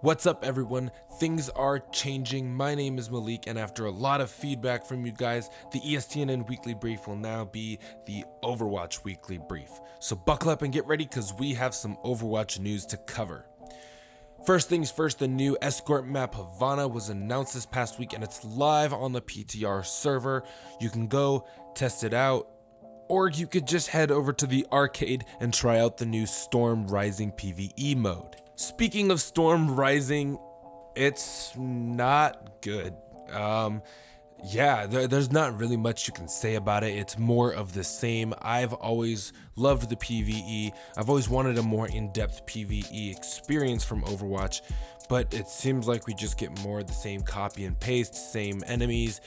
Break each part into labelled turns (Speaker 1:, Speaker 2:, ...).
Speaker 1: What's up, everyone? Things are changing. My name is Malik, and after a lot of feedback from you guys, the ESTNN Weekly Brief will now be the Overwatch Weekly Brief. So buckle up and get ready because we have some Overwatch news to cover. First things first, the new escort map Havana was announced this past week and it's live on the PTR server. You can go test it out, or you could just head over to the arcade and try out the new Storm Rising PvE mode. Speaking of Storm Rising, it's not good. There's not really much you can say about it. It's more of the same. I've always loved the PvE. I've always wanted a more in-depth PvE experience from Overwatch, but it seems like we just get more of the same copy and paste, same enemies.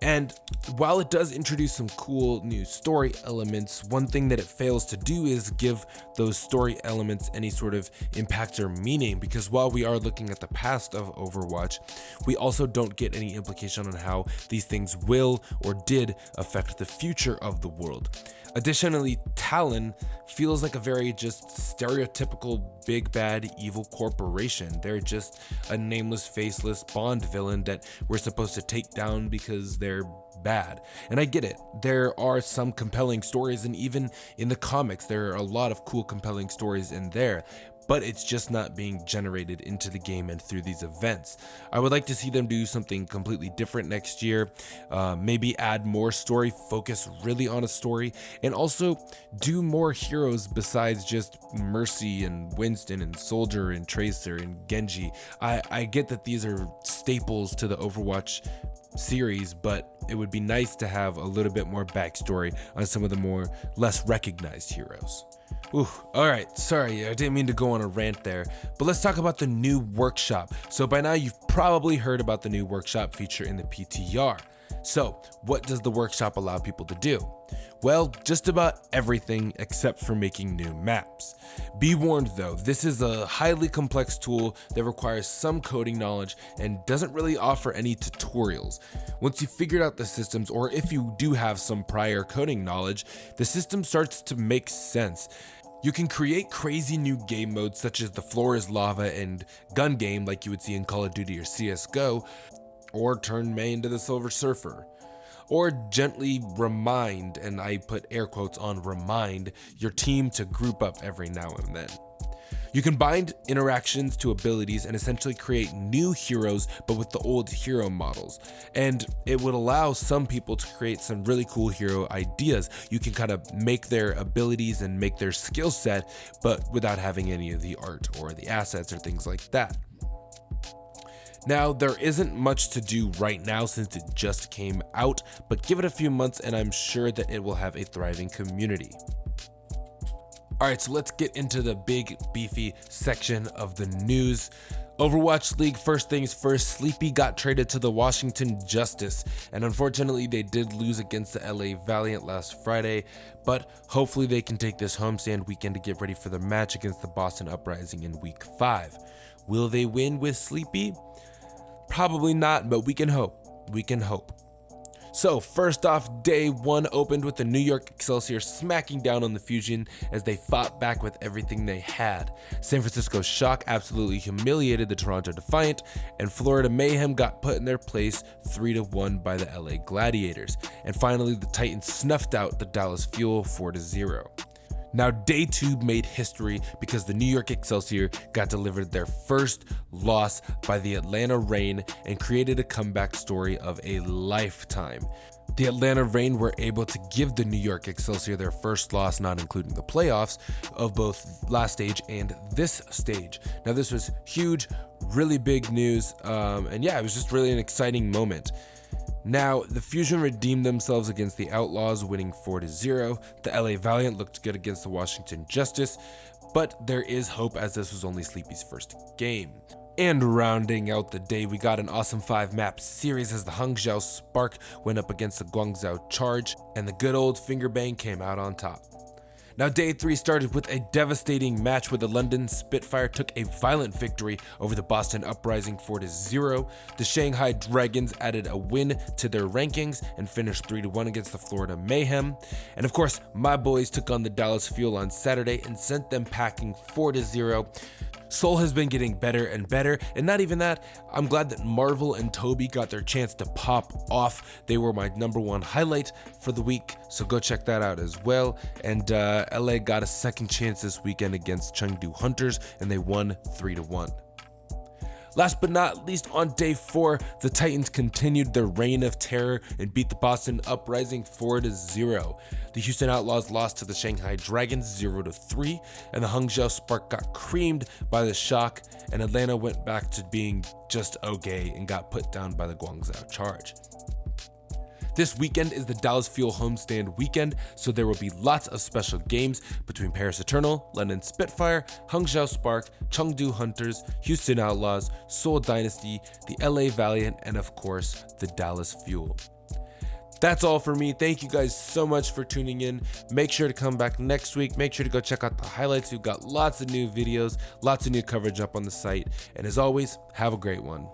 Speaker 1: And while it does introduce some cool new story elements, one thing that it fails to do is give those story elements any sort of impact or meaning, because while we are looking at the past of Overwatch, we also don't get any implication on how these things will or did affect the future of the world. Additionally, Talon feels like a very just stereotypical big bad evil corporation. They're just a nameless, faceless Bond villain that we're supposed to take down because they're bad. And I get it. There are some compelling stories, and even in the comics, there are a lot of cool, compelling stories in there. But it's just not being generated into the game and through these events. I would like to see them do something completely different next year, maybe add more story, focus really on a story, and also do more heroes besides just Mercy and Winston and Soldier and Tracer and Genji. I get that these are staples to the Overwatch series, but it would be nice to have a little bit more backstory on some of the less recognized heroes. Alright, sorry, I didn't mean to go on a rant there, but let's talk about the new workshop. So by now you've probably heard about the new workshop feature in the PTR. So what does the workshop allow people to do? Well, just about everything except for making new maps. Be warned though, this is a highly complex tool that requires some coding knowledge and doesn't really offer any tutorials. Once you've figured out the systems, or if you do have some prior coding knowledge, the system starts to make sense. You can create crazy new game modes such as the floor is lava and gun game like you would see in Call of Duty or CSGO, or turn Mei into the Silver Surfer. Or gently remind, and I put air quotes on remind, your team to group up every now and then. You can bind interactions to abilities and essentially create new heroes, but with the old hero models. And it would allow some people to create some really cool hero ideas. You can kind of make their abilities and make their skill set, but without having any of the art or the assets or things like that. Now, there isn't much to do right now since it just came out, but give it a few months and I'm sure that it will have a thriving community. Alright, so let's get into the big, beefy section of the news. Overwatch League, first things first, Sleepy got traded to the Washington Justice, and unfortunately they did lose against the LA Valiant last Friday, but hopefully they can take this homestand weekend to get ready for their match against the Boston Uprising in Week 5. Will they win with Sleepy? Probably not, but we can hope. We can hope. So first off, day one opened with the New York Excelsior smacking down on the Fusion as they fought back with everything they had. San Francisco Shock absolutely humiliated the Toronto Defiant, and Florida Mayhem got put in their place 3-1 by the LA Gladiators. And finally, the Titans snuffed out the Dallas Fuel 4-0. Now, day two made history because the New York Excelsior got delivered their first loss by the Atlanta Reign and created a comeback story of a lifetime. The Atlanta Reign were able to give the New York Excelsior their first loss, not including the playoffs, of both last stage and this stage. Now, this was huge, really big news, and it was just really an exciting moment. Now, the Fusion redeemed themselves against the Outlaws, winning 4-0. The LA Valiant looked good against the Washington Justice, but there is hope as this was only Sleepy's first game. And rounding out the day, we got an awesome 5-map series as the Hangzhou Spark went up against the Guangzhou Charge, and the good old Finger Bang came out on top. Now, day 3 started with a devastating match where the London Spitfire took a violent victory over the Boston Uprising 4-0. The Shanghai Dragons added a win to their rankings and finished 3-1 against the Florida Mayhem. And of course, my boys took on the Dallas Fuel on Saturday and sent them packing 4-0. Seoul has been getting better and better, and not even that, I'm glad that Marvel and Toby got their chance to pop off. They were my #1 highlight for the week, so go check that out as well. And LA got a second chance this weekend against Chengdu Hunters, and they won 3-1. Last but not least, on day 4, the Titans continued their reign of terror and beat the Boston Uprising 4-0. The Houston Outlaws lost to the Shanghai Dragons 0-3, and the Hangzhou Spark got creamed by the Shock, and Atlanta went back to being just okay and got put down by the Guangzhou Charge. This weekend is the Dallas Fuel homestand weekend, so there will be lots of special games between Paris Eternal, London Spitfire, Hangzhou Spark, Chengdu Hunters, Houston Outlaws, Seoul Dynasty, the LA Valiant, and of course, the Dallas Fuel. That's all for me. Thank you guys so much for tuning in. Make sure to come back next week. Make sure to go check out the highlights. We've got lots of new videos, lots of new coverage up on the site. And as always, have a great one.